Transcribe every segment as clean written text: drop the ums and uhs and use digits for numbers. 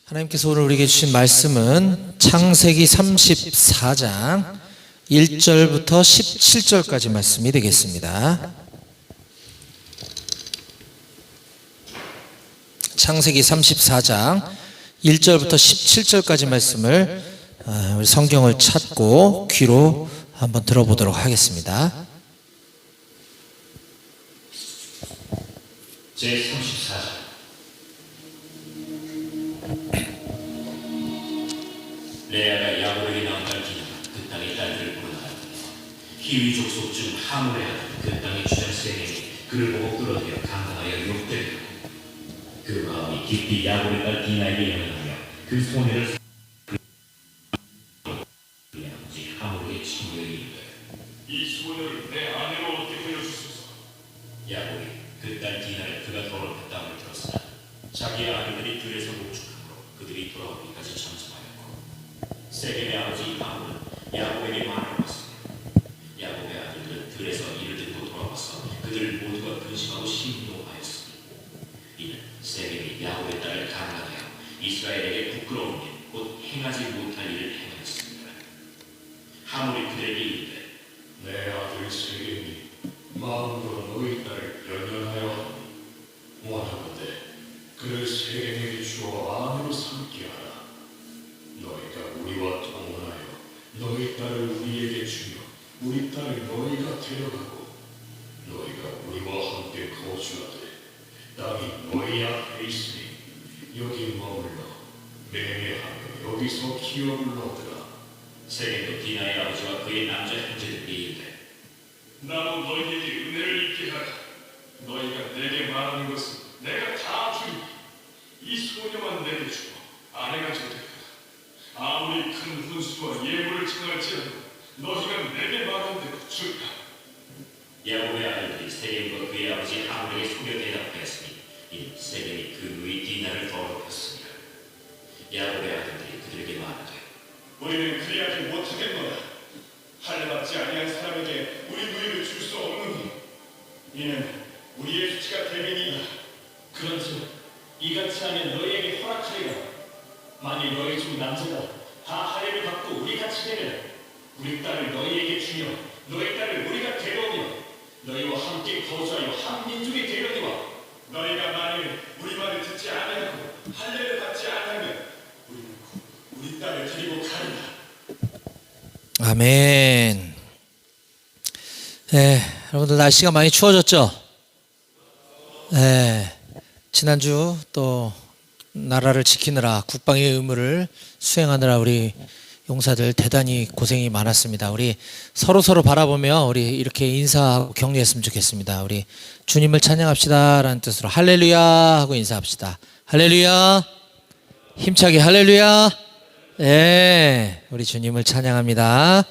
하나님께서 오늘 우리에게 주신 말씀은 창세기 34장 1절부터 17절까지 말씀이 되겠습니다. 창세기 34장 1절부터 17절까지 말씀을 우리 성경을 찾고 귀로 한번 들어보도록 하겠습니다. 제34장 레아가 야곱에게 낳은 딸 디나가 그 땅의 딸들을 보러 나갔더니 히위 족속 중 하물의 아들 그 땅의 주장 세겜이 그를 보고 끌어들여 강간하여 욕되고 그 마음이 깊이 야곱의 딸 디나에게 영향하여 그 소매를 아버지 하물에게 친구에게 이르되 이 소녀를 내 아내로 얻게 하여 주소서. 야곱이 그 딸 디나를 그가 더럽혔다함을 들었으나 자기의 아들들이 들에서 목축함으로 그들이 돌아오기까지 잠잠하였고 세겜의 아버지 하물은 야곱에게 말을 했습니다. 야곱의 아들들은 들에서 이를 듣고 돌아와서 그들 모두가 근심하고 심노하였으니 이는 세겜이 야곱의 딸을 강간하여 이스라엘에게 부끄러운 일 곧 행하지 못할 일을 행하였습니다. 하물이 그들에게 이르되 내 아들 세겜이 마음으로 너희 딸을 연연하여 하니 원하건대 그를 세겜에게 주어 아내로 삼게 하라. 너희가 우리와 동원하여 너희 딸을 우리에게 주며 우리 딸을 너희가 데려가고 너희가 우리와 함께 거주하되 땅이 너희 앞에 있으니 여기 머물러 매매하며 여기서 기업을 얻으라. 세겜도 디나의 아버지와 그의 남자 형제들에게 이르되 나도 너희에게 은혜를 입게 하라. 너희가 내게 말하는 것은 내가 다 주리. 이 소녀만 내게 주어 아내가 되리라. 아무리 큰 훈수와 예물을 청할지라도 너희가 내게 말한 대로 주리라. 야곱의 아들들이 세겜과 그의 아버지 하물에게 속여 대답하였으니 이 세겜이 그 누이 디나를 더럽혔습니다. 야곱의 아들들이 그들에게 말하되 우리는 그리하지 못하겠노라. 할례받지 아니한 사람에게 우리 누이를 줄 수 없느니 이는 우리의 수치가 대민이라. 그런즉 이같이 하면 너희에게 허락하리라. 만일 너희 중 남자가 다 할례를 받고 우리 같이 되면 우리 딸을 너희에게 주며 너희 딸을 우리가 데려오며 너희와 함께 거주하여 한 민족이 되려니와 너희가 만일 우리 말을 듣지 아니하고 할례를 받지 아니하면 우리는 우리 딸을 데리고 가리라. 아멘. 여러분들 날씨가 많이 추워졌죠? 지난주 또 나라를 지키느라 국방의 의무를 수행하느라 우리 용사들 대단히 고생이 많았습니다. 우리 서로 바라보며 우리 이렇게 인사하고 격려했으면 좋겠습니다. 우리 주님을 찬양합시다라는 뜻으로 할렐루야 하고 인사합시다. 할렐루야. 힘차게 할렐루야. 우리 주님을 찬양합니다.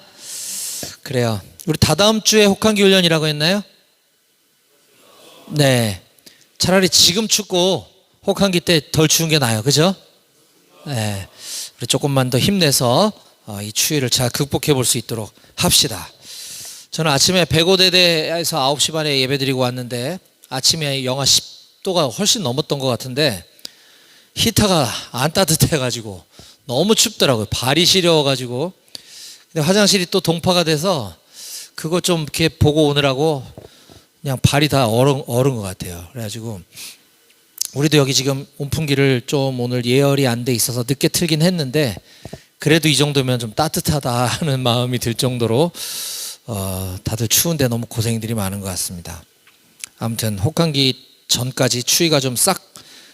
그래요. 우리 다다음 주에 혹한기 훈련이라고 했나요? 네. 차라리 지금 춥고 혹한기 때 덜 추운 게 나아요. 그죠? 우리 조금만 더 힘내서 이 추위를 잘 극복해 볼 수 있도록 합시다. 저는 아침에 백오대대에서 9시 반에 예배 드리고 왔는데 아침에 영하 10도가 훨씬 넘었던 것 같은데 히터가 안 따뜻해가지고 너무 춥더라고요. 발이 시려워가지고. 근데 화장실이 또 동파가 돼서 그거 좀 이렇게 보고 오느라고 그냥 발이 다 얼은 것 같아요. 그래가지고 우리도 여기 지금 온풍기를 좀 오늘 예열이 안 돼 있어서 늦게 틀긴 했는데 그래도 이 정도면 좀 따뜻하다 하는 마음이 들 정도로 다들 추운데 너무 고생들이 많은 것 같습니다. 아무튼 혹한기 전까지 추위가 좀 싹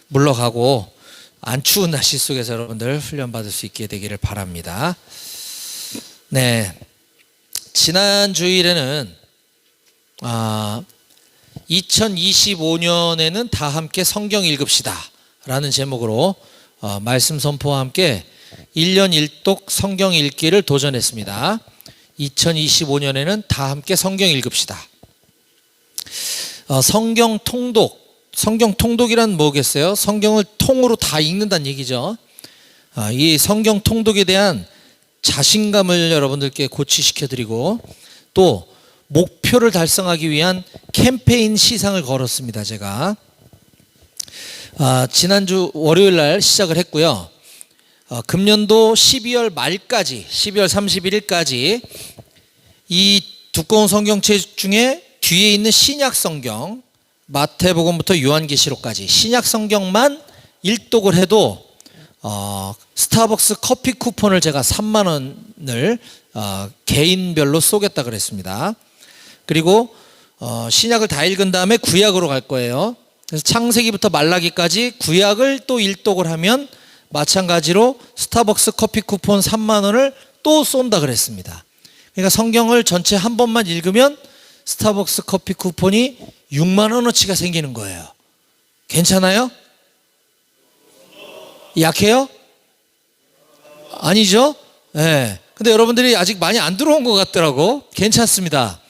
물러가고 안 추운 날씨 속에서 여러분들 훈련 받을 수 있게 되기를 바랍니다. 네, 지난 주일에는 2025년에는 다 함께 성경 읽읍시다 라는 제목으로 말씀 선포와 함께 1년 1독 성경 읽기를 도전했습니다. 2025년에는 다 함께 성경 읽읍시다. 성경 통독이란 뭐겠어요? 성경을 통으로 다 읽는다는 얘기죠. 이 성경 통독에 대한 자신감을 여러분들께 고취시켜드리고 또 목표를 달성하기 위한 캠페인 시상을 걸었습니다. 제가 지난주 월요일 날 시작을 했고요. 금년도 12월 말까지 12월 31일까지 이 두꺼운 성경책 중에 뒤에 있는 신약 성경 마태복음부터 요한계시록까지 신약 성경만 일독을 해도 스타벅스 커피 쿠폰을 제가 3만 원을 개인별로 쏘겠다 그랬습니다. 그리고 신약을 다 읽은 다음에 구약으로 갈 거예요. 그래서 창세기부터 말라기까지 구약을 또 일독을 하면 마찬가지로 스타벅스 커피 쿠폰 3만 원을 또 쏜다 그랬습니다. 그러니까 성경을 전체 한 번만 읽으면 스타벅스 커피 쿠폰이 6만 원어치가 생기는 거예요. 괜찮아요? 약해요? 아니죠? 네. 근데 여러분들이 아직 많이 안 들어온 것 같더라고. 괜찮습니다.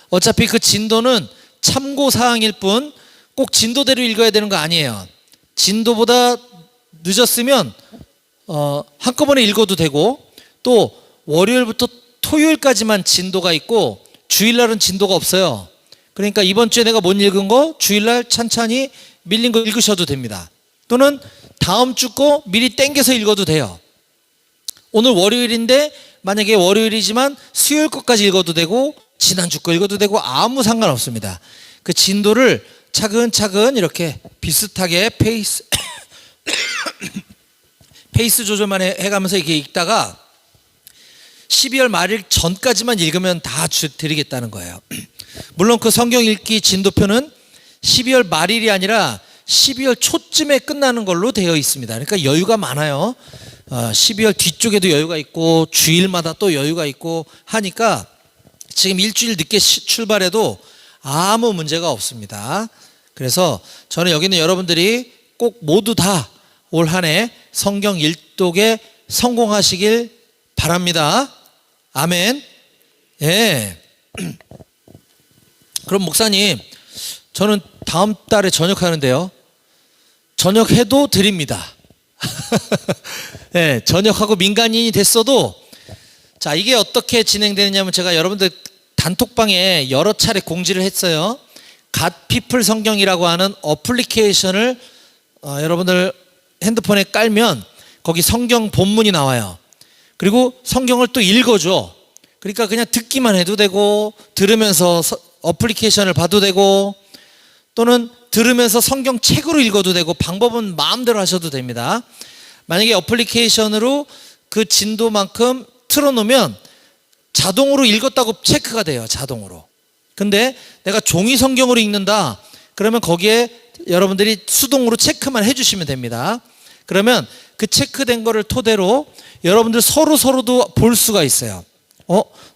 어차피 그 진도는 참고사항일 뿐 꼭 진도대로 읽어야 되는 거 아니에요. 진도보다 늦었으면 한꺼번에 읽어도 되고, 또 월요일부터 토요일까지만 진도가 있고 주일날은 진도가 없어요. 그러니까 이번 주에 내가 못 읽은 거 주일날 찬찬히 밀린 거 읽으셔도 됩니다. 또는 다음 주 거 미리 땡겨서 읽어도 돼요. 오늘 월요일인데 만약에 월요일이지만 수요일 것까지 읽어도 되고 지난주 거 읽어도 되고 아무 상관없습니다. 그 진도를 차근차근 이렇게 비슷하게 페이스 조절만 해가면서 이렇게 읽다가 12월 말일 전까지만 읽으면 다 드리겠다는 거예요. 물론 그 성경 읽기 진도표는 12월 말일이 아니라 12월 초쯤에 끝나는 걸로 되어 있습니다. 그러니까 여유가 많아요. 12월 뒤쪽에도 여유가 있고 주일마다 또 여유가 있고 하니까 지금 일주일 늦게 출발해도 아무 문제가 없습니다. 그래서 저는 여기 있는 여러분들이 꼭 모두 다 올 한 해 성경 일독에 성공하시길 바랍니다. 아멘. 예. 그럼 목사님, 저는 다음 달에 전역하는데요. 전역해도 드립니다. 예, 전역하고 민간인이 됐어도, 자, 이게 어떻게 진행되느냐면 제가 여러분들 단톡방에 여러 차례 공지를 했어요. 갓피플 성경이라고 하는 어플리케이션을 여러분들 핸드폰에 깔면 거기 성경 본문이 나와요. 그리고 성경을 또 읽어줘. 그러니까 그냥 듣기만 해도 되고 들으면서 어플리케이션을 봐도 되고 또는 들으면서 성경 책으로 읽어도 되고 방법은 마음대로 하셔도 됩니다. 만약에 어플리케이션으로 그 진도만큼 틀어놓으면 자동으로 읽었다고 체크가 돼요. 자동으로. 근데 내가 종이 성경으로 읽는다 그러면 거기에 여러분들이 수동으로 체크만 해주시면 됩니다. 그러면 그 체크된 거를 토대로 여러분들 서로도 볼 수가 있어요.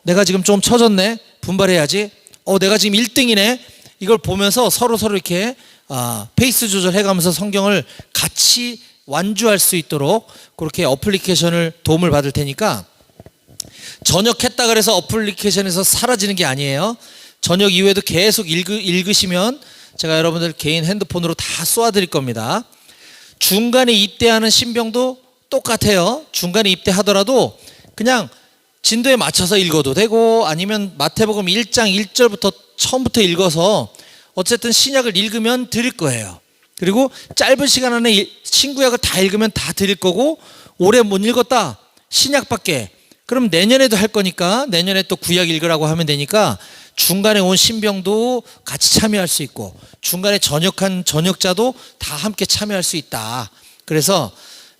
내가 지금 좀 처졌네, 분발해야지. 내가 지금 1등이네, 이걸 보면서 서로 이렇게 페이스 조절해가면서 성경을 같이 완주할 수 있도록 그렇게 어플리케이션을 도움을 받을 테니까, 전역했다 그래서 어플리케이션에서 사라지는 게 아니에요. 전역 이후에도 계속 읽으시면 제가 여러분들 개인 핸드폰으로 다 쏘아드릴 겁니다. 중간에 입대하는 신병도 똑같아요. 중간에 입대하더라도 그냥 진도에 맞춰서 읽어도 되고 아니면 마태복음 1장 1절부터 처음부터 읽어서 어쨌든 신약을 읽으면 드릴 거예요. 그리고 짧은 시간 안에 신구약을 다 읽으면 다 드릴 거고, 올해 못 읽었다 신약밖에, 그럼 내년에도 할 거니까 내년에 또 구약 읽으라고 하면 되니까 중간에 온 신병도 같이 참여할 수 있고 중간에 전역한 전역자도 다 함께 참여할 수 있다. 그래서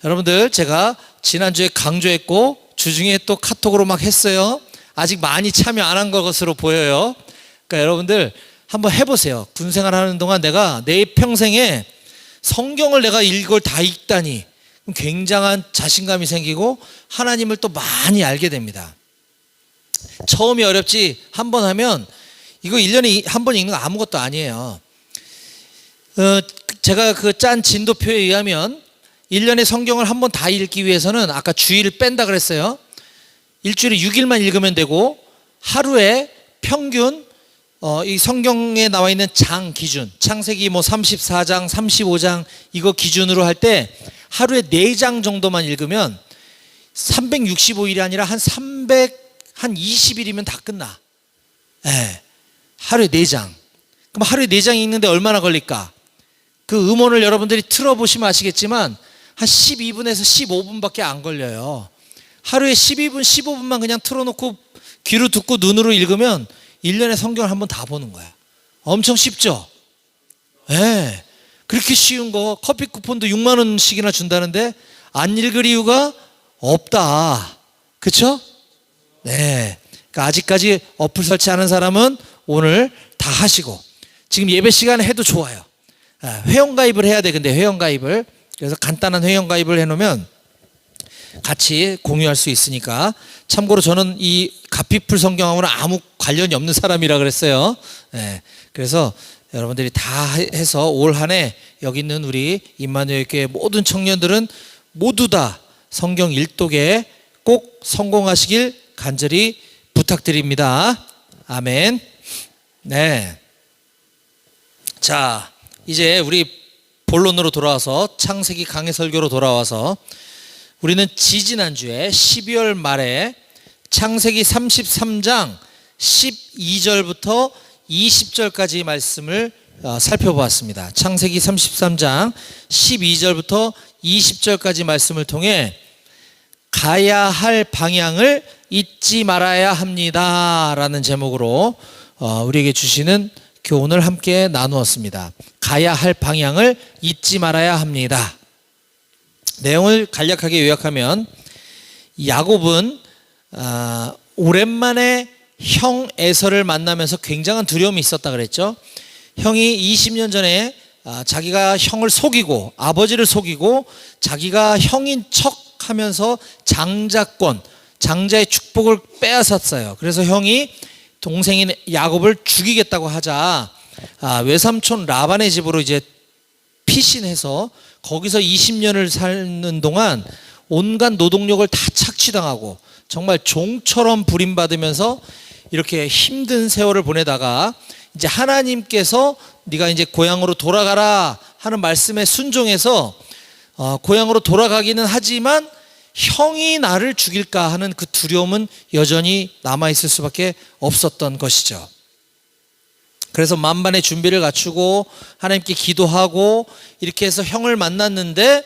여러분들 제가 지난주에 강조했고 주중에 또 카톡으로 막 했어요. 아직 많이 참여 안 한 것으로 보여요. 그러니까 여러분들 한번 해보세요. 군생활 하는 동안 내가 내 평생에 성경을 내가 이걸 다 읽다니 굉장한 자신감이 생기고 하나님을 또 많이 알게 됩니다. 처음이 어렵지 한 번 하면 이거 1년에 한 번 읽는 거 아무것도 아니에요. 제가 그 짠 진도표에 의하면 1년에 성경을 한 번 다 읽기 위해서는 아까 주일을 뺀다 그랬어요. 일주일에 6일만 읽으면 되고 하루에 평균 이 성경에 나와 있는 장 기준, 창세기 34장, 35장 이거 기준으로 할 때 하루에 4장 정도만 읽으면 365일이 아니라 한 20일이면 다 끝나. 네. 하루에 4장. 그럼 하루에 4장 읽는데 얼마나 걸릴까? 그 음원을 여러분들이 틀어보시면 아시겠지만 한 12분에서 15분밖에 안 걸려요. 하루에 12분, 15분만 그냥 틀어놓고 귀로 듣고 눈으로 읽으면 1년에 성경을 한번 다 보는 거야. 엄청 쉽죠? 네. 그렇게 쉬운 거 커피 쿠폰도 6만 원씩이나 준다는데 안 읽을 이유가 없다. 그렇죠? 네. 그러니까 아직까지 어플 설치하는 사람은 오늘 다 하시고 지금 예배 시간에 해도 좋아요. 회원가입을 해야 돼. 근데 회원가입을 그래서 간단한 회원가입을 해놓으면 같이 공유할 수 있으니까. 참고로 저는 이 가피풀 성경하고는 아무 관련이 없는 사람이라 그랬어요. 네. 그래서 여러분들이 다 해서 올 한 해 여기 있는 우리 임마누엘 교회 모든 청년들은 모두 다 성경 일독에 꼭 성공하시길 간절히 부탁드립니다. 아멘. 네. 자, 이제 우리 본론으로 돌아와서 창세기 강해 설교로 돌아와서 우리는 지지난주에 12월 말에 창세기 33장 12절부터 20절까지 말씀을 살펴보았습니다. 창세기 33장 12절부터 20절까지 말씀을 통해 가야 할 방향을 잊지 말아야 합니다 라는 제목으로 우리에게 주시는 교훈을 함께 나누었습니다. 가야 할 방향을 잊지 말아야 합니다. 내용을 간략하게 요약하면 야곱은 오랜만에 형 에서를 만나면서 굉장한 두려움이 있었다 그랬죠. 형이 20년 전에 자기가 형을 속이고 아버지를 속이고 자기가 형인 척 하면서 장자권, 장자의 축복을 빼앗았어요. 그래서 형이 동생인 야곱을 죽이겠다고 하자 외삼촌 라반의 집으로 이제 피신해서 거기서 20년을 사는 동안 온갖 노동력을 다 착취당하고 정말 종처럼 부림받으면서 이렇게 힘든 세월을 보내다가 이제 하나님께서 네가 이제 고향으로 돌아가라 하는 말씀에 순종해서 고향으로 돌아가기는 하지만 형이 나를 죽일까 하는 그 두려움은 여전히 남아있을 수밖에 없었던 것이죠. 그래서 만반의 준비를 갖추고 하나님께 기도하고 이렇게 해서 형을 만났는데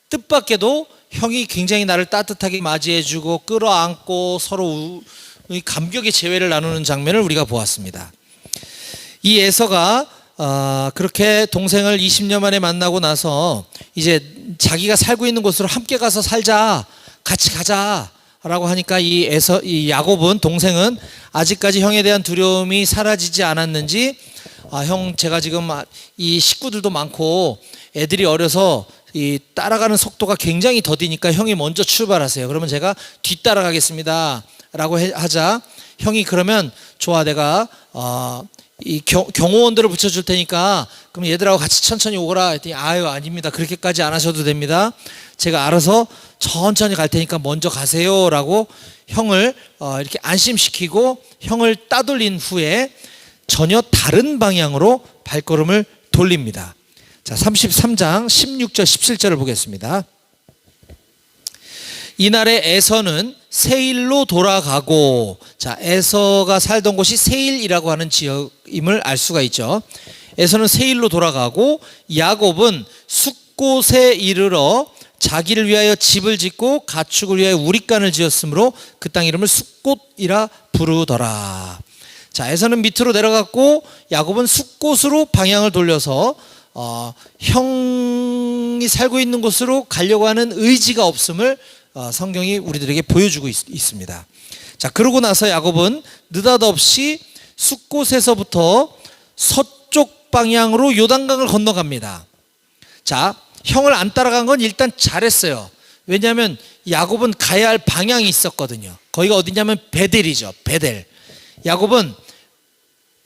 뜻밖에도 형이 굉장히 나를 따뜻하게 맞이해주고 끌어안고 서로 감격의 재회를 나누는 장면을 우리가 보았습니다. 이 에서가 그렇게 동생을 20년 만에 만나고 나서 이제 자기가 살고 있는 곳으로 함께 가서 살자, 같이 가자 라고 하니까 이 야곱은, 동생은 아직까지 형에 대한 두려움이 사라지지 않았는지 형 제가 지금 이 식구들도 많고 애들이 어려서 이 따라가는 속도가 굉장히 더디니까 형이 먼저 출발하세요. 그러면 제가 뒤따라가겠습니다 라고 하자 형이 그러면 좋아, 내가 이 경호원들을 붙여줄 테니까 그럼 얘들하고 같이 천천히 오거라 했더니 아유 아닙니다, 그렇게까지 안 하셔도 됩니다, 제가 알아서 천천히 갈 테니까 먼저 가세요 라고 형을 이렇게 안심시키고 형을 따돌린 후에 전혀 다른 방향으로 발걸음을 돌립니다. 자, 33장 16절 17절을 보겠습니다. 이날에 에서는 세일로 돌아가고, 자, 에서가 살던 곳이 세일이라고 하는 지역임을 알 수가 있죠. 에서는 세일로 돌아가고 야곱은 숫곳에 이르러 자기를 위하여 집을 짓고 가축을 위하여 우릿간을 지었으므로 그 땅 이름을 숫곳이라 부르더라. 자, 에서는 밑으로 내려갔고 야곱은 숫곳으로 방향을 돌려서 형이 살고 있는 곳으로 가려고 하는 의지가 없음을 성경이 우리들에게 보여주고 있습니다. 자, 그러고 나서 야곱은 느닷없이 숫곳에서부터 서쪽 방향으로 요단강을 건너갑니다. 자, 형을 안 따라간 건 일단 잘했어요. 왜냐하면 야곱은 가야 할 방향이 있었거든요. 거기가 어디냐면 베델이죠. 베델. 야곱은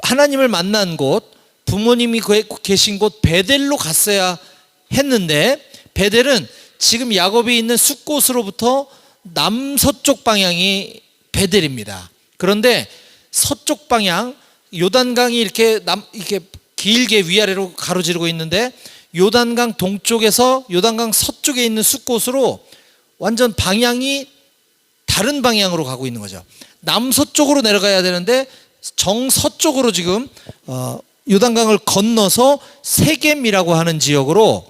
하나님을 만난 곳, 부모님이 계신 곳 베델로 갔어야 했는데 베델은 지금 야곱이 있는 숫곳으로부터 남서쪽 방향이 베델입니다. 그런데 서쪽 방향, 요단강이 이렇게 길게 위아래로 가로지르고 있는데 요단강 동쪽에서 요단강 서쪽에 있는 숫곳으로 완전 방향이 다른 방향으로 가고 있는 거죠. 남서쪽으로 내려가야 되는데 정서쪽으로 지금 요단강을 건너서 세겜이라고 하는 지역으로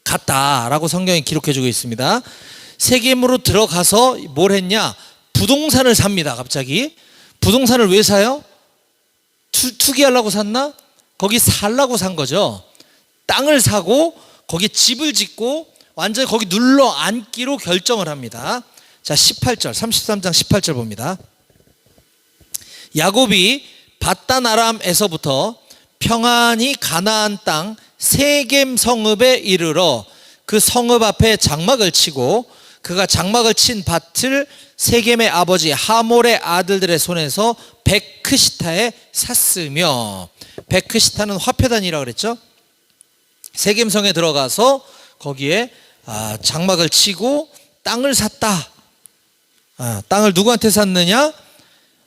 갔다라고 성경이 기록해주고 있습니다. 세겜으로 들어가서 뭘 했냐? 부동산을 삽니다. 갑자기 부동산을 왜 사요? 투기하려고 샀나? 거기 살라고 산 거죠. 땅을 사고 거기 집을 짓고 완전히 거기 눌러 앉기로 결정을 합니다. 자, 18절, 33장 18절 봅니다. 야곱이 바단 아람에서부터 평안히 가나안 땅 세겜 성읍에 이르러 그 성읍 앞에 장막을 치고 그가 장막을 친 밭을 세겜의 아버지 하몰의 아들들의 손에서 베크시타에 샀으며, 베크시타는 화폐단이라고 그랬죠. 세겜성에 들어가서 거기에 장막을 치고 땅을 샀다. 땅을 누구한테 샀느냐?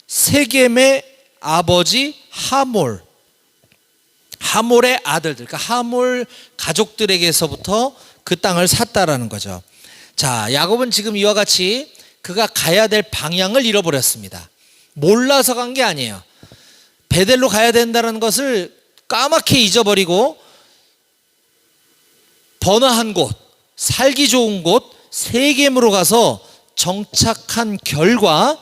세겜의 아버지 하몰의 아들들, 그러니까 하몰 가족들에게서부터 그 땅을 샀다라는 거죠. 자, 야곱은 지금 이와 같이 그가 가야 될 방향을 잃어버렸습니다. 몰라서 간 게 아니에요. 베델로 가야 된다는 것을 까맣게 잊어버리고 번화한 곳, 살기 좋은 곳 세겜으로 가서 정착한 결과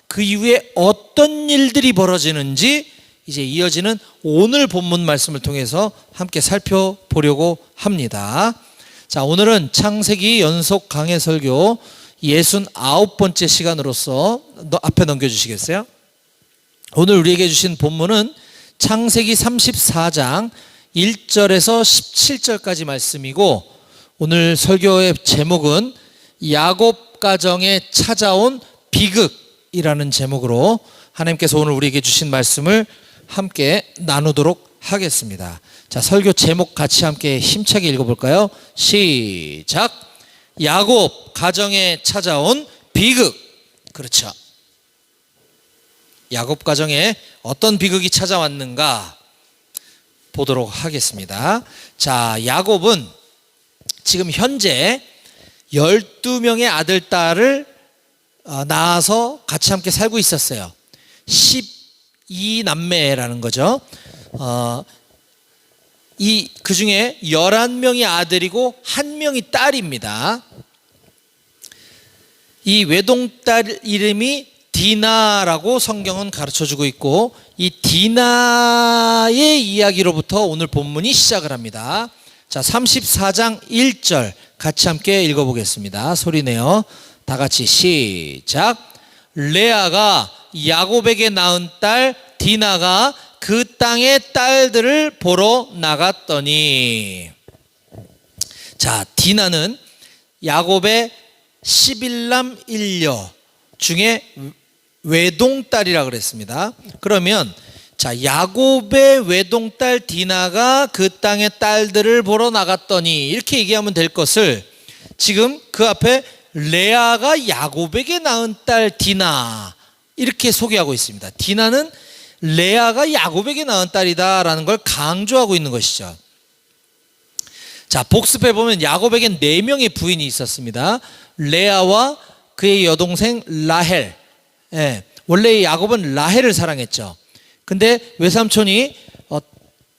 그 이후에 어떤 일들이 벌어지는지 이제 이어지는 오늘 본문 말씀을 통해서 함께 살펴보려고 합니다. 자, 오늘은 창세기 연속 강해 설교 69번째 시간으로서 앞에 넘겨주시겠어요? 오늘 우리에게 주신 본문은 창세기 34장 1절에서 17절까지 말씀이고, 오늘 설교의 제목은 야곱 가정에 찾아온 비극이라는 제목으로 하나님께서 오늘 우리에게 주신 말씀을 함께 나누도록 하겠습니다. 자, 설교 제목 같이 함께 힘차게 읽어볼까요? 시작. 야곱 가정에 찾아온 비극. 그렇죠. 야곱 가정에 어떤 비극이 찾아왔는가 보도록 하겠습니다. 자, 야곱은 지금 현재 12명의 아들, 딸을 낳아서 같이 함께 살고 있었어요. 12남매라는 거죠. 그 중에 11명이 아들이고 1명이 딸입니다. 이 외동딸 이름이 디나라고 성경은 가르쳐주고 있고, 이 디나의 이야기로부터 오늘 본문이 시작을 합니다. 자, 34장 1절 같이 함께 읽어보겠습니다. 소리내어 다 같이 시작. 레아가 야곱에게 낳은 딸 디나가 그 땅의 딸들을 보러 나갔더니, 자, 디나는 야곱의 11남 1녀 중에 외동딸이라고 그랬습니다. 그러면 자, 야곱의 외동딸 디나가 그 땅의 딸들을 보러 나갔더니 이렇게 얘기하면 될 것을 지금 그 앞에 레아가 야곱에게 낳은 딸 디나 이렇게 소개하고 있습니다. 디나는 레아가 야곱에게 낳은 딸이다라는 걸 강조하고 있는 것이죠. 자, 복습해 보면 야곱에겐 4명의 부인이 있었습니다. 레아와 그의 여동생 라헬. 원래 야곱은 라헬을 사랑했죠. 근데 외삼촌이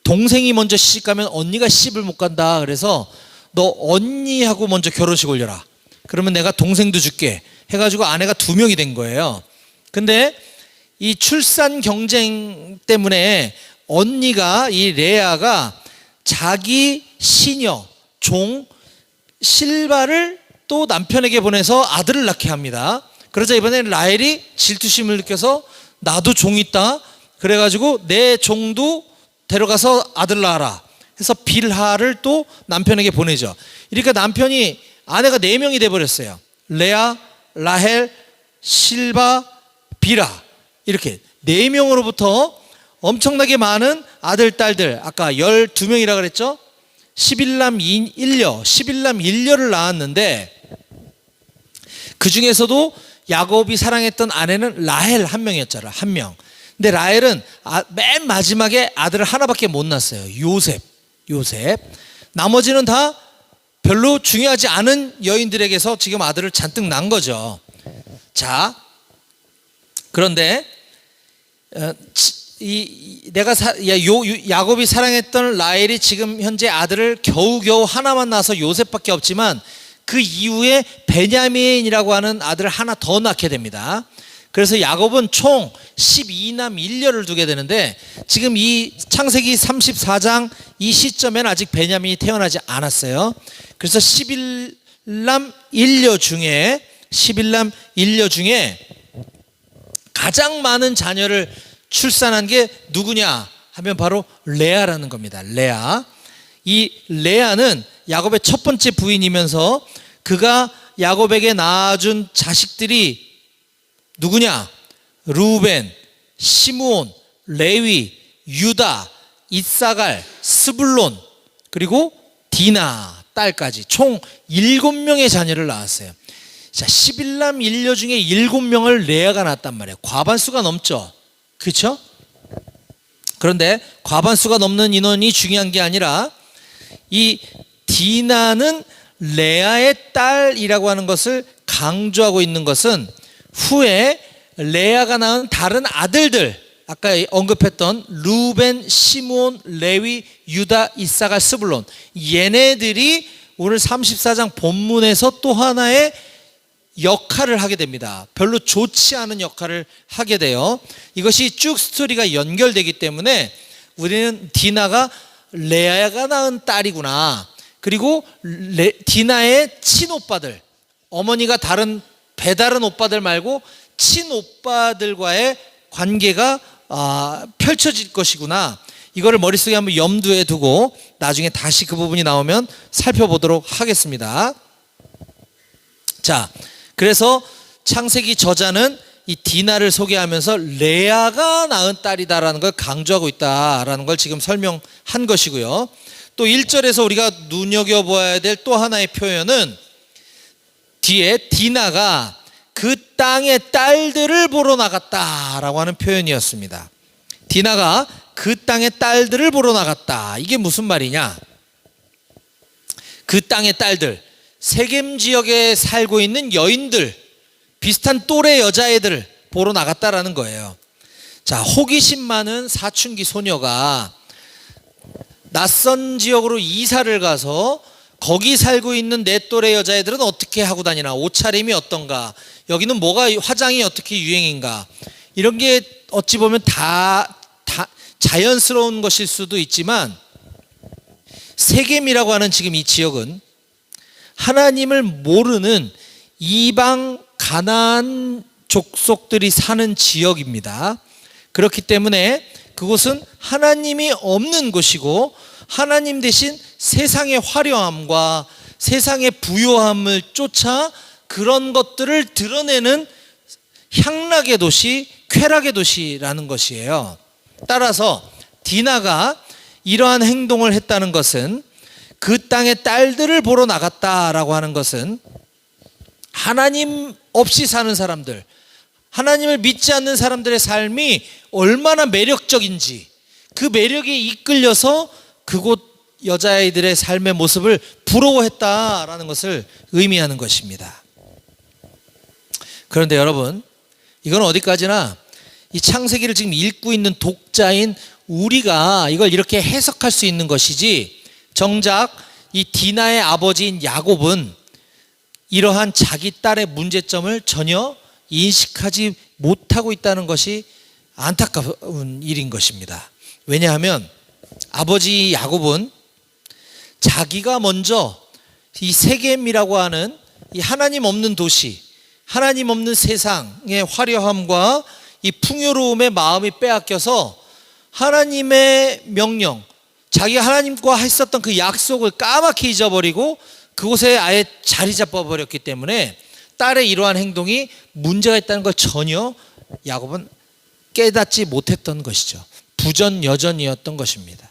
동생이 먼저 시집가면 언니가 시집을 못 간다. 그래서 너 언니하고 먼저 결혼식 올려라. 그러면 내가 동생도 줄게. 해가지고 아내가 2명이 된 거예요. 근데 이 출산 경쟁 때문에 언니가, 이 레아가 자기 시녀, 종 실바를 또 남편에게 보내서 아들을 낳게 합니다. 그러자 이번에 라헬이 질투심을 느껴서 나도 종 있다. 그래가지고 내 종도 데려가서 아들 낳아라 해서 빌하를 또 남편에게 보내죠. 그러니까 남편이 아내가 4명이 돼버렸어요. 레아, 라헬, 실바, 빌하, 이렇게 4명으로부터 엄청나게 많은 아들, 딸들, 아까 12명이라 그랬죠. 11남 1녀, 11남 1녀를 낳았는데 그 중에서도 야곱이 사랑했던 아내는 라헬 1명이었잖아. 1명. 근데 라헬은 맨 마지막에 아들을 하나밖에 못 낳았어요. 요셉. 나머지는 다 별로 중요하지 않은 여인들에게서 지금 아들을 잔뜩 낳은 거죠. 자, 그런데 야곱이 사랑했던 라헬이 지금 현재 아들을 겨우겨우 하나만 낳아서 요셉밖에 없지만 그 이후에 베냐민이라고 하는 아들을 하나 더 낳게 됩니다. 그래서 야곱은 총 12남 1녀를 두게 되는데 지금 이 창세기 34장 이 시점에는 아직 베냐민이 태어나지 않았어요. 그래서 11남 1녀 중에 가장 많은 자녀를 출산한 게 누구냐 하면 바로 레아라는 겁니다. 레아. 이 레아는 야곱의 첫 번째 부인이면서 그가 야곱에게 낳아준 자식들이 누구냐? 루벤, 시므온, 레위, 유다, 이사갈, 스불론, 그리고 디나 딸까지 총 7명의 자녀를 낳았어요. 자, 11남 1녀 중에 7명을 레아가 낳았단 말이에요. 과반수가 넘죠. 그렇죠? 그런데 과반수가 넘는 인원이 중요한 게 아니라 이 디나는 레아의 딸이라고 하는 것을 강조하고 있는 것은 후에 레아가 낳은 다른 아들들, 아까 언급했던 루벤, 시므온, 레위, 유다, 이사갈, 스불론, 얘네들이 오늘 34장 본문에서 또 하나의 역할을 하게 됩니다. 별로 좋지 않은 역할을 하게 돼요. 이것이 쭉 스토리가 연결되기 때문에 우리는 디나가 레아가 낳은 딸이구나, 그리고 디나의 친오빠들, 어머니가 배다른 오빠들 말고 친오빠들과의 관계가 펼쳐질 것이구나, 이거를 머릿속에 한번 염두에 두고 나중에 다시 그 부분이 나오면 살펴보도록 하겠습니다. 자, 그래서 창세기 저자는 이 디나를 소개하면서 레아가 낳은 딸이다라는 걸 강조하고 있다라는 걸 지금 설명한 것이고요. 또 1절에서 우리가 눈여겨봐야 될 또 하나의 표현은 뒤에 디나가 그 땅의 딸들을 보러 나갔다라고 하는 표현이었습니다. 디나가 그 땅의 딸들을 보러 나갔다. 이게 무슨 말이냐? 그 땅의 딸들, 세겜 지역에 살고 있는 여인들, 비슷한 또래 여자애들을 보러 나갔다라는 거예요. 자, 호기심 많은 사춘기 소녀가 낯선 지역으로 이사를 가서 거기 살고 있는 내 또래 여자애들은 어떻게 하고 다니나, 옷차림이 어떤가, 여기는 뭐가, 화장이 어떻게 유행인가, 이런 게 어찌 보면 다 자연스러운 것일 수도 있지만, 세겜이라고 하는 지금 이 지역은 하나님을 모르는 이방 가나안 족속들이 사는 지역입니다. 그렇기 때문에 그곳은 하나님이 없는 곳이고, 하나님 대신 세상의 화려함과 세상의 부요함을 쫓아 그런 것들을 드러내는 향락의 도시, 쾌락의 도시라는 것이에요. 따라서 디나가 이러한 행동을 했다는 것은, 그 땅의 딸들을 보러 나갔다라고 하는 것은 하나님 없이 사는 사람들, 하나님을 믿지 않는 사람들의 삶이 얼마나 매력적인지, 그 매력에 이끌려서 그곳 여자아이들의 삶의 모습을 부러워했다라는 것을 의미하는 것입니다. 그런데 여러분, 이건 어디까지나 이 창세기를 지금 읽고 있는 독자인 우리가 이걸 이렇게 해석할 수 있는 것이지, 정작 이 디나의 아버지인 야곱은 이러한 자기 딸의 문제점을 전혀 인식하지 못하고 있다는 것이 안타까운 일인 것입니다. 왜냐하면 아버지 야곱은 자기가 먼저 이 세겜이라고 하는 이 하나님 없는 도시, 하나님 없는 세상의 화려함과 이 풍요로움의 마음이 빼앗겨서 하나님의 명령, 자기가 하나님과 했었던 그 약속을 까맣게 잊어버리고 그곳에 아예 자리 잡아버렸기 때문에 딸의 이러한 행동이 문제가 있다는 걸 전혀 야곱은 깨닫지 못했던 것이죠. 부전여전이었던 것입니다.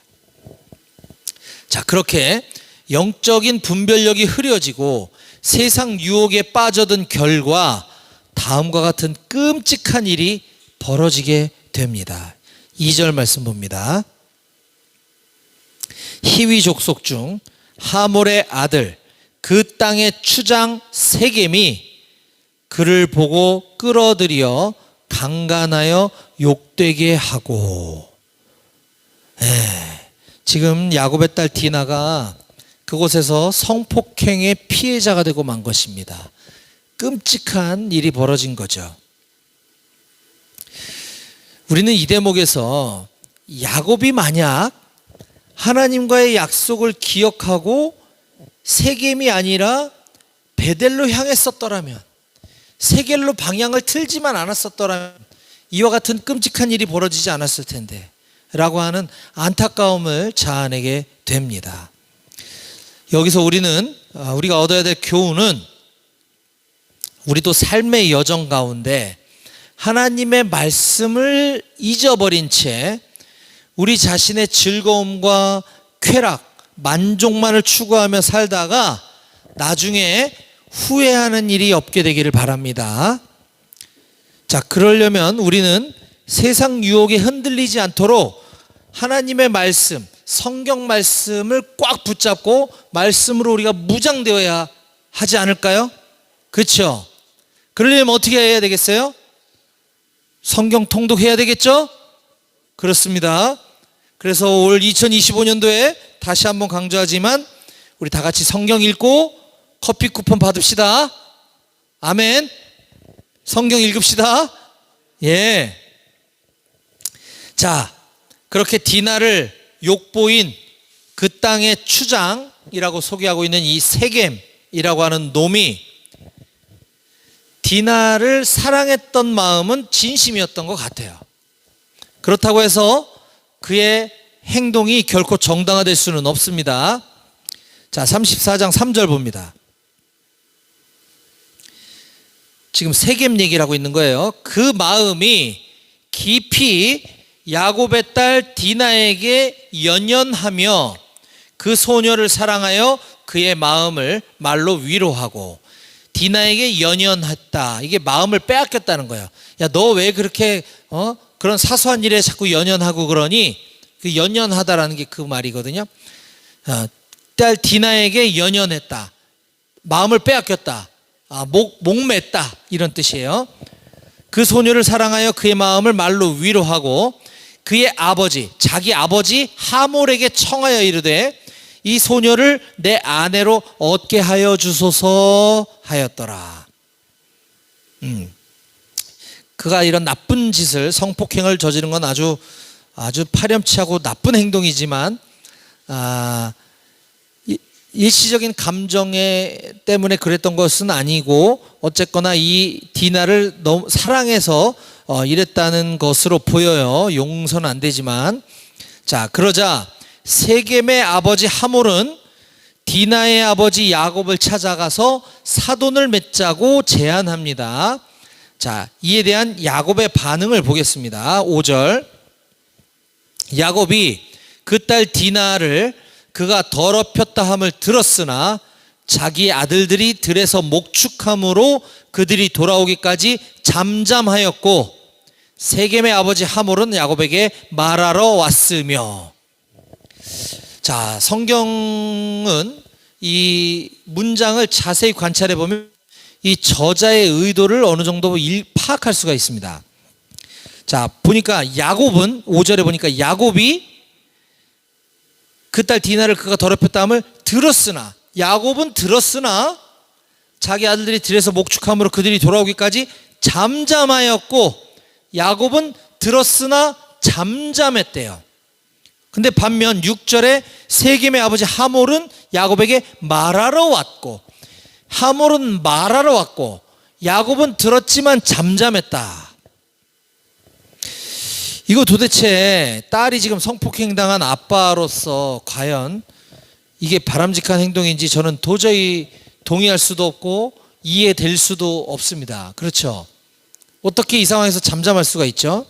자, 그렇게 영적인 분별력이 흐려지고 세상 유혹에 빠져든 결과 다음과 같은 끔찍한 일이 벌어지게 됩니다. 2절 말씀 봅니다. 히위 족속 중 하몰의 아들 그 땅의 추장 세겜이 그를 보고 끌어들여 강간하여 욕되게 하고. 지금 야곱의 딸 디나가 그곳에서 성폭행의 피해자가 되고 만 것입니다. 끔찍한 일이 벌어진 거죠. 우리는 이 대목에서 야곱이 만약 하나님과의 약속을 기억하고 세겜이 아니라 베델로 향했었더라면, 세겜로 방향을 틀지만 않았었더라면 이와 같은 끔찍한 일이 벌어지지 않았을 텐데 라고 하는 안타까움을 자아내게 됩니다. 여기서 우리가 얻어야 될 교훈은, 우리도 삶의 여정 가운데 하나님의 말씀을 잊어버린 채 우리 자신의 즐거움과 쾌락, 만족만을 추구하며 살다가 나중에 후회하는 일이 없게 되기를 바랍니다. 자, 그러려면 우리는 세상 유혹에 흔들리지 않도록 하나님의 말씀, 성경 말씀을 꽉 붙잡고 말씀으로 우리가 무장되어야 하지 않을까요? 그렇죠? 그러려면 어떻게 해야 되겠어요? 성경 통독해야 되겠죠? 그렇습니다. 그래서 올 2025년도에 다시 한번 강조하지만 우리 다 같이 성경 읽고 커피 쿠폰 받읍시다. 아멘. 성경 읽읍시다. 예. 자, 그렇게 디나를 욕보인 그 땅의 추장이라고 소개하고 있는 이 세겜이라고 하는 놈이 디나를 사랑했던 마음은 진심이었던 것 같아요. 그렇다고 해서 그의 행동이 결코 정당화될 수는 없습니다. 자, 34장 3절 봅니다. 지금 세겜 얘기를 하고 있는 거예요. 그 마음이 깊이 야곱의 딸 디나에게 연연하며 그 소녀를 사랑하여 그의 마음을 말로 위로하고. 디나에게 연연했다. 이게 마음을 빼앗겼다는 거예요. 야, 너 왜 그렇게 그런 사소한 일에 자꾸 연연하고 그러니? 그 연연하다라는 게 그 말이거든요. 딸 디나에게 연연했다. 마음을 빼앗겼다. 목맸다. 이런 뜻이에요. 그 소녀를 사랑하여 그의 마음을 말로 위로하고 그의 아버지, 자기 아버지 하몰에게 청하여 이르되 이 소녀를 내 아내로 얻게 하여 주소서 하였더라. 그가 이런 나쁜 짓을, 성폭행을 저지른 건 아주 파렴치하고 나쁜 행동이지만 일시적인 감정 때문에 그랬던 것은 아니고 어쨌거나 이 디나를 너무 사랑해서 이랬다는 것으로 보여요. 용서는 안 되지만. 자, 그러자 세겜의 아버지 하몰은 디나의 아버지 야곱을 찾아가서 사돈을 맺자고 제안합니다. 자, 이에 대한 야곱의 반응을 보겠습니다. 5절. 야곱이 그 딸 디나를 그가 더럽혔다 함을 들었으나 자기 아들들이 들에서 목축함으로 그들이 돌아오기까지 잠잠하였고 세겜의 아버지 하몰은 야곱에게 말하러 왔으며. 자, 성경은 이 문장을 자세히 관찰해 보면 이 저자의 의도를 어느 정도 파악할 수가 있습니다. 자, 보니까 야곱은 5절에 보니까 야곱이 그 딸 디나를 그가 더럽혔다 함을 들었으나, 야곱은 들었으나 자기 아들들이 들에서 목축함으로 그들이 돌아오기까지 잠잠하였고 야곱은 들었으나 잠잠했대요. 근데 반면 6절에 세겜의 아버지 하몰은 야곱에게 말하러 왔고, 하몰은 말하러 왔고 야곱은 들었지만 잠잠했다. 이거 도대체 딸이 지금 성폭행당한 아빠로서 과연 이게 바람직한 행동인지 저는 도저히 동의할 수도 없고 이해될 수도 없습니다. 그렇죠? 어떻게 이 상황에서 잠잠할 수가 있죠?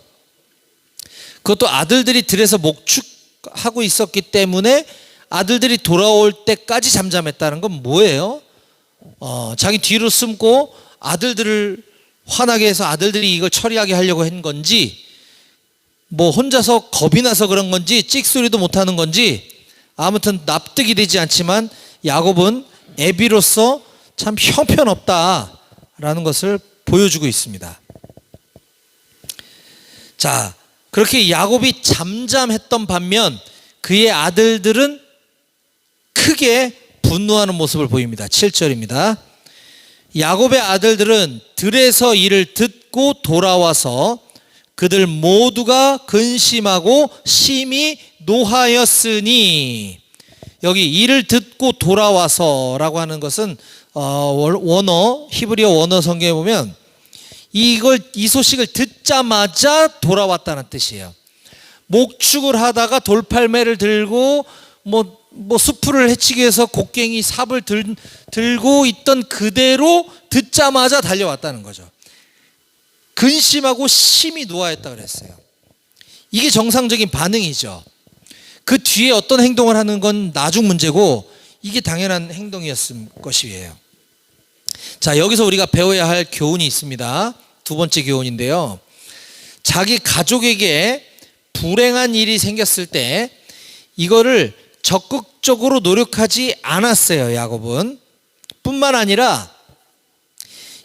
그것도 아들들이 들에서 목축하고 있었기 때문에 아들들이 돌아올 때까지 잠잠했다는 건 뭐예요? 자기 뒤로 숨고 아들들을 화나게 해서 아들들이 이걸 처리하게 하려고 한 건지, 뭐 혼자서 겁이 나서 그런 건지, 찍소리도 못하는 건지, 아무튼 납득이 되지 않지만 야곱은 애비로서 참 형편없다라는 것을 보여주고 있습니다. 자, 그렇게 야곱이 잠잠했던 반면 그의 아들들은 크게 분노하는 모습을 보입니다. 7절입니다. 야곱의 아들들은 들에서 이를 듣고 돌아와서 그들 모두가 근심하고 심히 노하였으니, 여기 이를 듣고 돌아와서라고 하는 것은 원어, 히브리어 원어 성경에 보면 이 소식을 듣자마자 돌아왔다는 뜻이에요. 목축을 하다가 돌팔매를 들고 뭐 수풀을 헤치기 위해서 곡괭이 삽을 들고 있던 그대로 듣자마자 달려왔다는 거죠. 근심하고 심히 노하였다 그랬어요. 이게 정상적인 반응이죠. 그 뒤에 어떤 행동을 하는 건 나중 문제고 이게 당연한 행동이었을 것이에요. 자, 여기서 우리가 배워야 할 교훈이 있습니다. 두 번째 교훈인데요. 자기 가족에게 불행한 일이 생겼을 때 이거를 적극적으로 노력하지 않았어요, 야곱은. 뿐만 아니라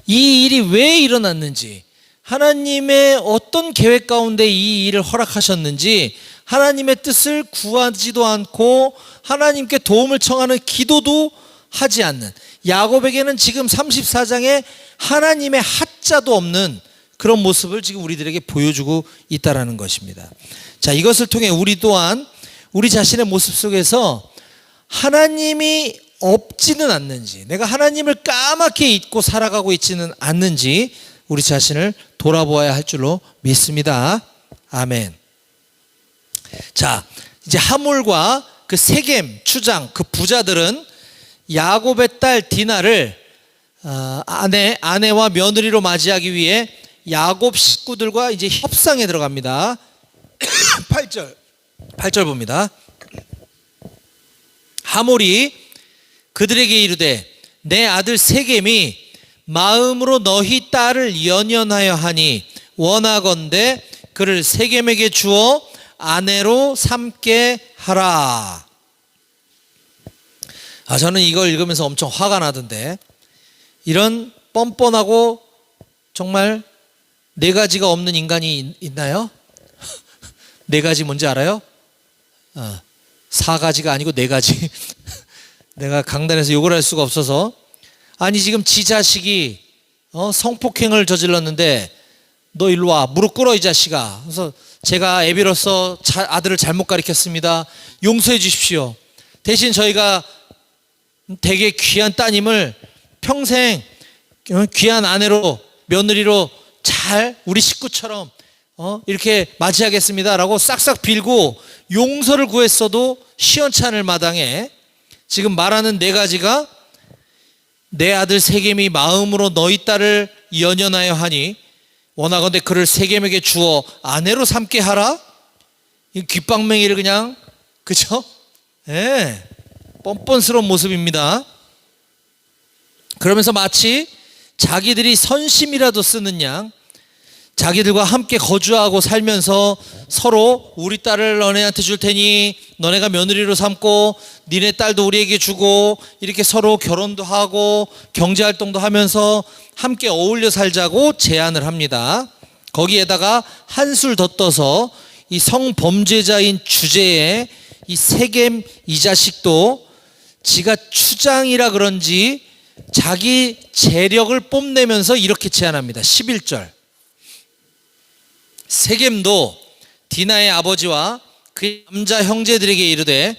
이 일이 왜 일어났는지, 하나님의 어떤 계획 가운데 이 일을 허락하셨는지 하나님의 뜻을 구하지도 않고 하나님께 도움을 청하는 기도도 하지 않는, 야곱에게는 지금 34장에 하나님의 하자도 없는 그런 모습을 지금 우리들에게 보여주고 있다는 것입니다. 자, 이것을 통해 우리 또한 우리 자신의 모습 속에서 하나님이 없지는 않는지, 내가 하나님을 까맣게 잊고 살아가고 있지는 않는지 우리 자신을 돌아보아야 할 줄로 믿습니다. 아멘. 자, 이제 하몰과 그 세겜 추장 그 부자들은 야곱의 딸 디나를 아내와 며느리로 맞이하기 위해 야곱 식구들과 이제 협상에 들어갑니다. 8절 봅니다. 하몰이 그들에게 이르되 내 아들 세겜이 마음으로 너희 딸을 연연하여 하니 원하건대 그를 세겜에게 주어 아내로 삼게 하라. 저는 이걸 읽으면서 엄청 화가 나던데, 이런 뻔뻔하고 정말 네 가지가 없는 인간이 있나요? 네 가지 뭔지 알아요? 4가지가 아니고 4가지. 내가 강단에서 욕을 할 수가 없어서. 아니, 지금 지 자식이 성폭행을 저질렀는데 너 일로 와, 무릎 꿇어 이 자식아. 그래서 제가 애비로서 아들을 잘못 가르쳤습니다, 용서해 주십시오. 대신 저희가 되게 귀한 따님을 평생 귀한 아내로, 며느리로 잘 우리 식구처럼 이렇게 맞이하겠습니다 라고 싹싹 빌고 용서를 구했어도 시원찮을 마당에 지금 말하는 4가지가 내 아들 세겜이 마음으로 너희 딸을 연연하여 하니 원하건대 그를 세겜에게 주어 아내로 삼게 하라. 이 귓방맹이를 그냥, 그죠? 예, 뻔뻔스러운 모습입니다. 그러면서 마치 자기들이 선심이라도 쓰는 양, 자기들과 함께 거주하고 살면서 서로 우리 딸을 너네한테 줄 테니 너네가 며느리로 삼고 니네 딸도 우리에게 주고 이렇게 서로 결혼도 하고 경제활동도 하면서 함께 어울려 살자고 제안을 합니다. 거기에다가 한술 더 떠서 이 성범죄자인 주제에 이 세겜 이 자식도 지가 추장이라 그런지 자기 재력을 뽐내면서 이렇게 제안합니다. 11절. 세겜도 디나의 아버지와 그 남자 형제들에게 이르되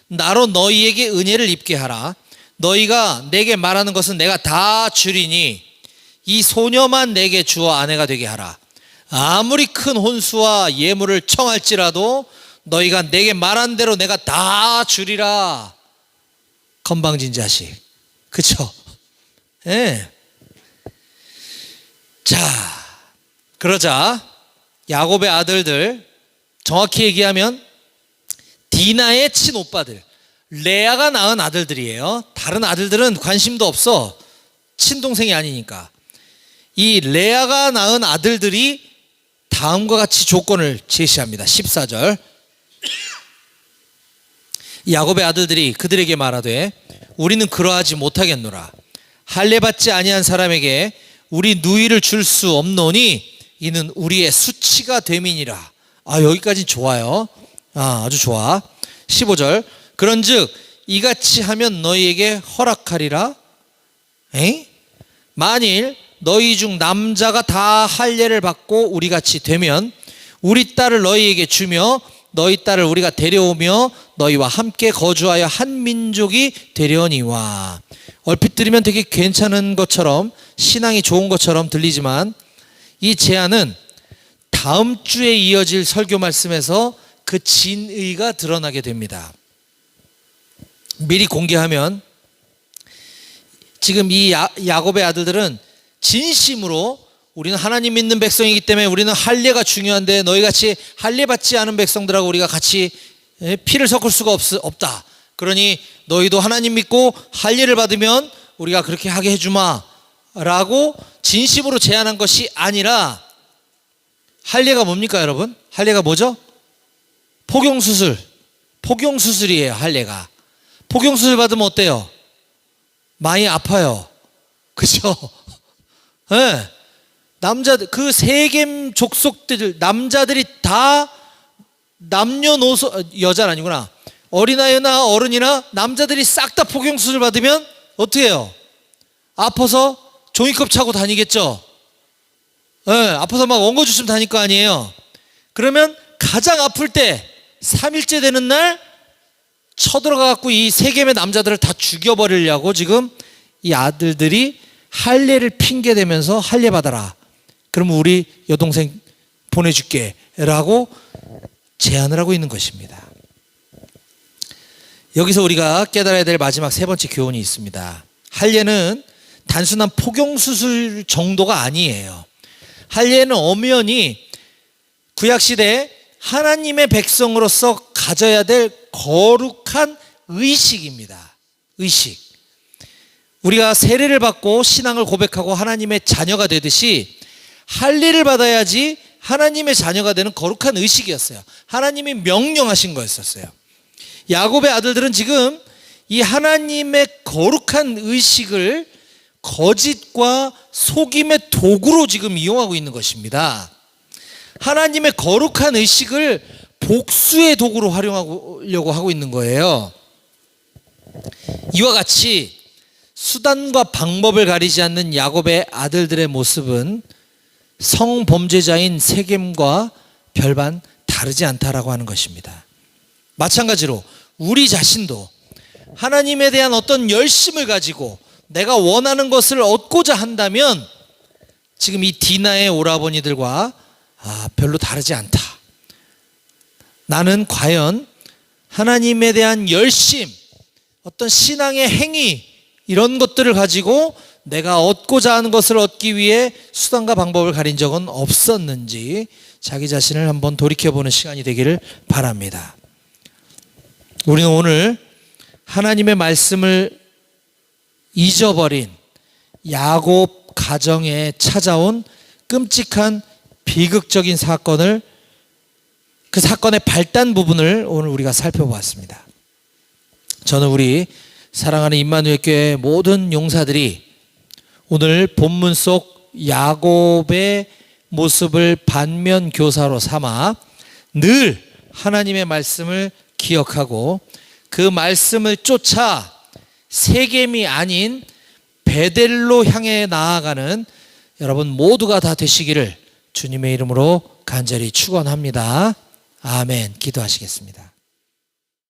나로 너희에게 은혜를 입게 하라. 너희가 내게 말하는 것은 내가 다 주리니 이 소녀만 내게 주어 아내가 되게 하라. 아무리 큰 혼수와 예물을 청할지라도 너희가 내게 말한 대로 내가 다 주리라. 건방진 자식, 그쵸? 예. 자, 그러자 야곱의 아들들, 정확히 얘기하면 디나의 친오빠들, 레아가 낳은 아들들이에요. 다른 아들들은 관심도 없어, 친동생이 아니니까. 이 레아가 낳은 아들들이 다음과 같이 조건을 제시합니다. 14절. 야곱의 아들들이 그들에게 말하되 우리는 그러하지 못하겠노라. 할례받지 아니한 사람에게 우리 누이를 줄 수 없노니 이는 우리의 수치가 됨이니라. 여기까지 좋아요. 아주 좋아. 15절. 그런즉 이같이 하면 너희에게 허락하리라. 만일 너희 중 남자가 다 할례를 받고 우리같이 되면 우리 딸을 너희에게 주며 너희 딸을 우리가 데려오며 너희와 함께 거주하여 한 민족이 되려니와. 얼핏 들으면 되게 괜찮은 것처럼, 신앙이 좋은 것처럼 들리지만 이 제안은 다음 주에 이어질 설교 말씀에서 그 진의가 드러나게 됩니다. 미리 공개하면 지금 이 야곱의 아들들은 진심으로 우리는 하나님 믿는 백성이기 때문에 우리는 할례가 중요한데 너희같이 할례 받지 않은 백성들하고 우리가 같이 피를 섞을 수가 없다. 그러니 너희도 하나님 믿고 할례를 받으면 우리가 그렇게 하게 해주마 라고 진심으로 제안한 것이 아니라, 할례가 뭡니까 여러분? 할례가 뭐죠? 포경수술이에요. 할례가. 포경수술 받으면 어때요? 많이 아파요. 그죠? 네. 남자들, 그 세겜 족속들, 남자들이 다 남녀노소, 여자는 아니구나. 어린아이나 어른이나 남자들이 싹 다 포경수술 받으면 어떻게 해요? 아파서 종이컵 차고 다니겠죠? 네, 아파서 막 엉거주춤 다닐 거 아니에요? 그러면 가장 아플 때 3일째 되는 날 쳐들어가 갖고 이 세겜의 남자들을 다 죽여버리려고 지금 이 아들들이 할례를 핑계 대면서 할례 받아라. 그러면 우리 여동생 보내줄게 라고 제안을 하고 있는 것입니다. 여기서 우리가 깨달아야 될 마지막 세 번째 교훈이 있습니다. 할례는 단순한 포경수술 정도가 아니에요. 할례는 엄연히 구약시대에 하나님의 백성으로서 가져야 될 거룩한 의식입니다. 의식. 우리가 세례를 받고 신앙을 고백하고 하나님의 자녀가 되듯이 할례를 받아야지 하나님의 자녀가 되는 거룩한 의식이었어요. 하나님이 명령하신 거였었어요. 야곱의 아들들은 지금 이 하나님의 거룩한 의식을 거짓과 속임의 도구로 지금 이용하고 있는 것입니다. 하나님의 거룩한 의식을 복수의 도구로 활용하려고 하고 있는 거예요. 이와 같이 수단과 방법을 가리지 않는 야곱의 아들들의 모습은 성범죄자인 세겜과 별반 다르지 않다라고 하는 것입니다. 마찬가지로 우리 자신도 하나님에 대한 어떤 열심을 가지고 내가 원하는 것을 얻고자 한다면 지금 이 디나의 오라버니들과 별로 다르지 않다. 나는 과연 하나님에 대한 열심, 어떤 신앙의 행위, 이런 것들을 가지고 내가 얻고자 하는 것을 얻기 위해 수단과 방법을 가린 적은 없었는지 자기 자신을 한번 돌이켜보는 시간이 되기를 바랍니다. 우리는 오늘 하나님의 말씀을 잊어버린 야곱 가정에 찾아온 끔찍한 비극적인 사건을, 그 사건의 발단 부분을 오늘 우리가 살펴보았습니다. 저는 우리 사랑하는 임마누엘 교회 모든 용사들이 오늘 본문 속 야곱의 모습을 반면 교사로 삼아 늘 하나님의 말씀을 기억하고 그 말씀을 쫓아 세겜이 아닌 베델로 향해 나아가는 여러분 모두가 다 되시기를 주님의 이름으로 간절히 축원합니다. 아멘. 기도하시겠습니다.